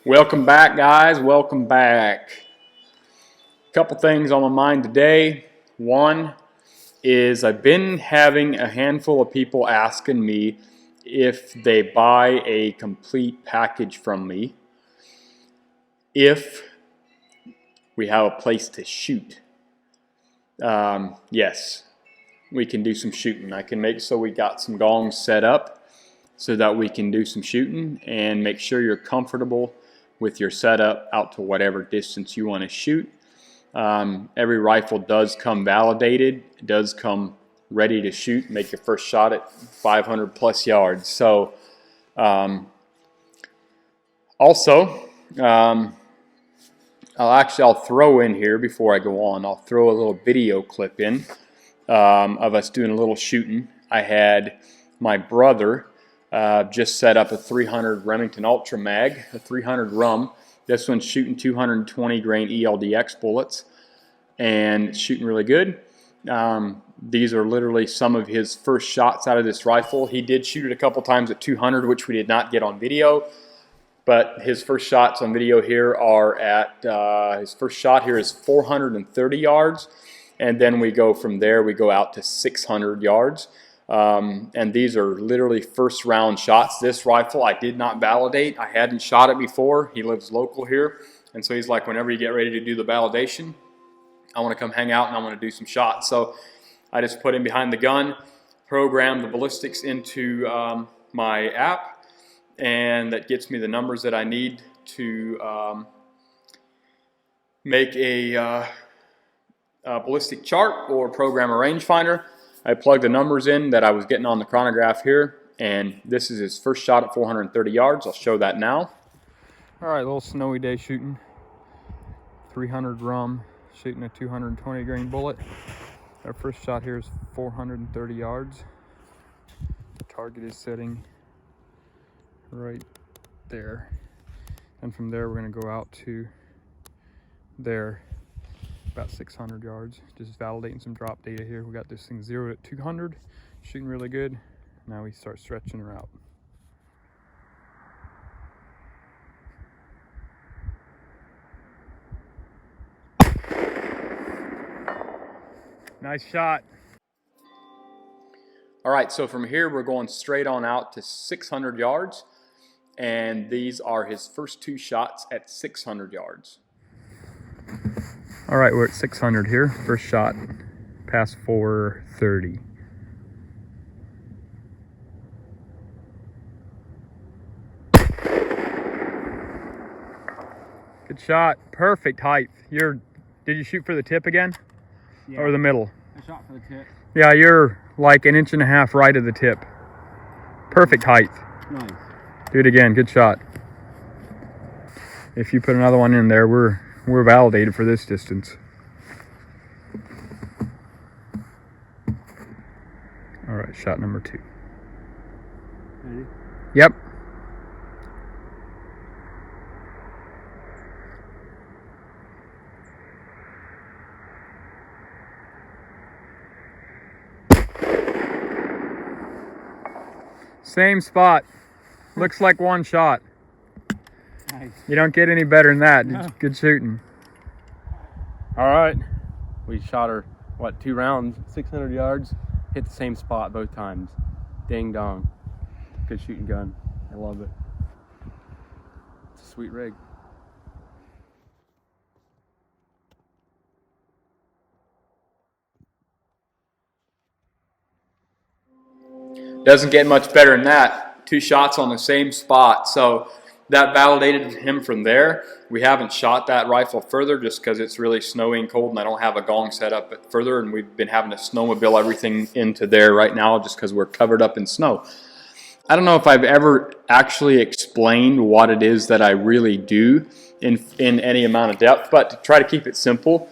Welcome back, guys. Welcome back. A couple things on my mind today. One is I've been having a handful of people asking me if they buy a complete package from me, if we have a place to shoot. Yes, we can do some shooting. I can make so we got some gongs set up so that we can do some shooting, and make sure you're comfortable with your setup out to whatever distance you want to shoot. Every rifle does come validated, it does come ready to shoot, make your first shot at 500 plus yards. So also I'll throw in here before I go on, I'll throw a little video clip in of us doing a little shooting. I had my brother just set up a 300 Remington Ultra Mag, a 300 Rum. This one's shooting 220 grain ELDX bullets and shooting really good. These are literally some of his first shots out of this rifle. He did shoot it a couple times at 200, which we did not get on video. But his first shots on video here are at, his first shot here is 430 yards. And then we go from there, we go out to 600 yards. And these are literally first round shots. This rifle I did not validate. I hadn't shot it before. He lives local here. And so he's like, whenever you get ready to do the validation, I want to come hang out and I want to do some shots. So I just put him behind the gun, programmed the ballistics into my app, and that gets me the numbers that I need to make a ballistic chart or program a rangefinder. I plugged the numbers in that I was getting on the chronograph here, and this is his first shot at 430 yards. I'll show that now. All right, little snowy day shooting. 300 Rum, shooting a 220 grain bullet. Our first shot here is 430 yards. The target is sitting right there. And from there, we're gonna go out to there, about 600 yards. Just validating some drop data here. We got this thing zeroed at 200, shooting really good. Now we start stretching her out. Nice shot. All right, so from here we're going straight on out to 600 yards, and these are his first two shots at 600 yards. All right, we're at 600 here. First shot past 430. Good shot. Perfect height. Did you shoot for the tip again? Yeah. Or the middle? I shot for the tip. Yeah, you're like 1.5 inches right of the tip. Perfect height. Nice. Do it again. Good shot. If you put another one in there, we're validated for this distance. All right, shot number 2. Ready? Yep. Same spot. Looks like one shot. Nice. You don't get any better than that. No. Good shooting. All right. We shot her, what, 2 rounds, 600 yards. Hit the same spot both times. Ding dong. Good shooting gun. I love it. It's a sweet rig. Doesn't get much better than that. 2 shots on the same spot. So that validated him from there. We haven't shot that rifle further just because it's really snowy and cold and I don't have a gong set up further, and we've been having to snowmobile everything into there right now just because we're covered up in snow. I don't know if I've ever actually explained what it is that I really do in any amount of depth, but to try to keep it simple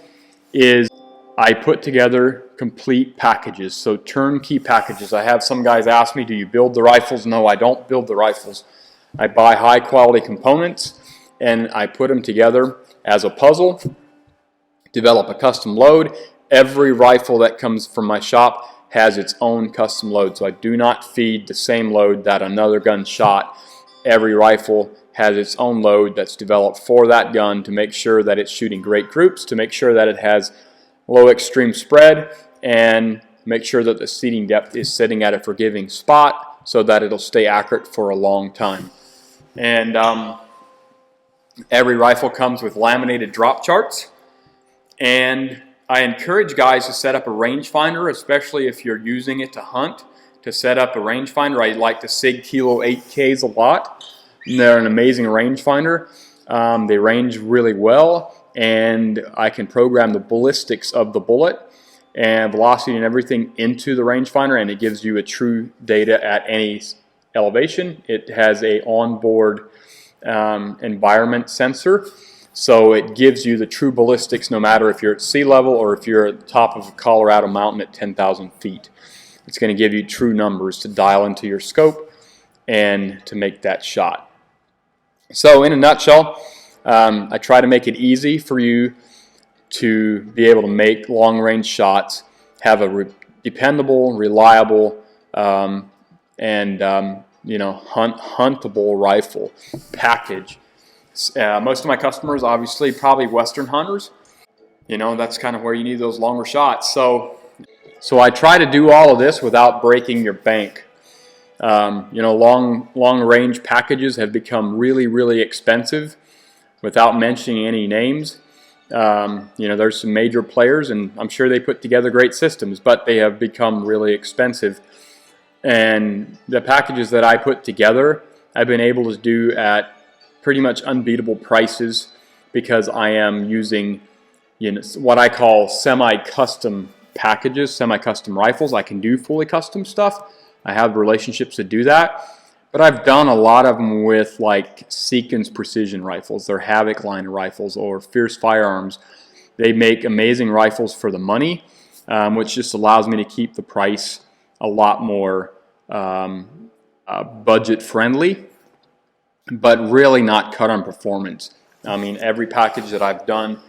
is I put together complete packages, so turnkey packages. I have some guys ask me, do you build the rifles? No, I don't build the rifles. I buy high quality components and I put them together as a puzzle, develop a custom load. Every rifle that comes from my shop has its own custom load, so I do not feed the same load that another gun shot every rifle has its own load that's developed for that gun to make sure that it's shooting great groups, to make sure that it has low extreme spread, and make sure that the seating depth is sitting at a forgiving spot so that it'll stay accurate for a long time. And every rifle comes with laminated drop charts, and I encourage guys to set up a rangefinder, especially if you're using it to hunt, to set up a rangefinder. I like the Sig Kilo 8Ks a lot. They're an amazing rangefinder. They range really well, and I can program the ballistics of the bullet and velocity and everything into the rangefinder, and it gives you a true data at any elevation. It has a onboard environment sensor, so it gives you the true ballistics no matter if you're at sea level or if you're at the top of a Colorado mountain at 10,000 feet. It's going to give you true numbers to dial into your scope and to make that shot. So in a nutshell, I try to make it easy for you to be able to make long-range shots, have a dependable, reliable, and huntable rifle package. Most of my customers, obviously, probably Western hunters. That's kind of where you need those longer shots. So I try to do all of this without breaking your bank. Long-range packages have become really, really expensive. Without mentioning any names, there's some major players, and I'm sure they put together great systems, but they have become really expensive. And the packages that I put together, I've been able to do at pretty much unbeatable prices because I am using what I call semi-custom packages, semi-custom rifles. I can do fully custom stuff. I have relationships to do that. But I've done a lot of them with like Seekins precision rifles, their Havoc line of rifles, or Fierce Firearms. They make amazing rifles for the money, which just allows me to keep the price a lot more budget friendly, but really not cut on performance. I mean, every package that I've done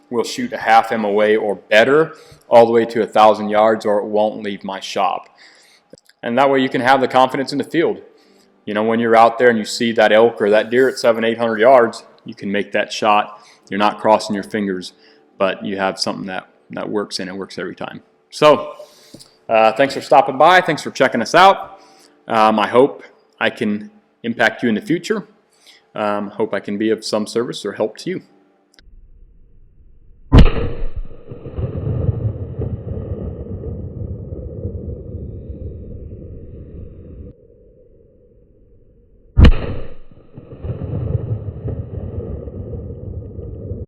will shoot a half MOA or better all the way to 1,000 yards, or it won't leave my shop. And that way you can have the confidence in the field. When you're out there and you see that elk or that deer at 700-800 yards, you can make that shot. You're not crossing your fingers, but you have something that works, and it works every time. So thanks for stopping by. Thanks for checking us out. I hope I can impact you in the future. Hope I can be of some service or help to you.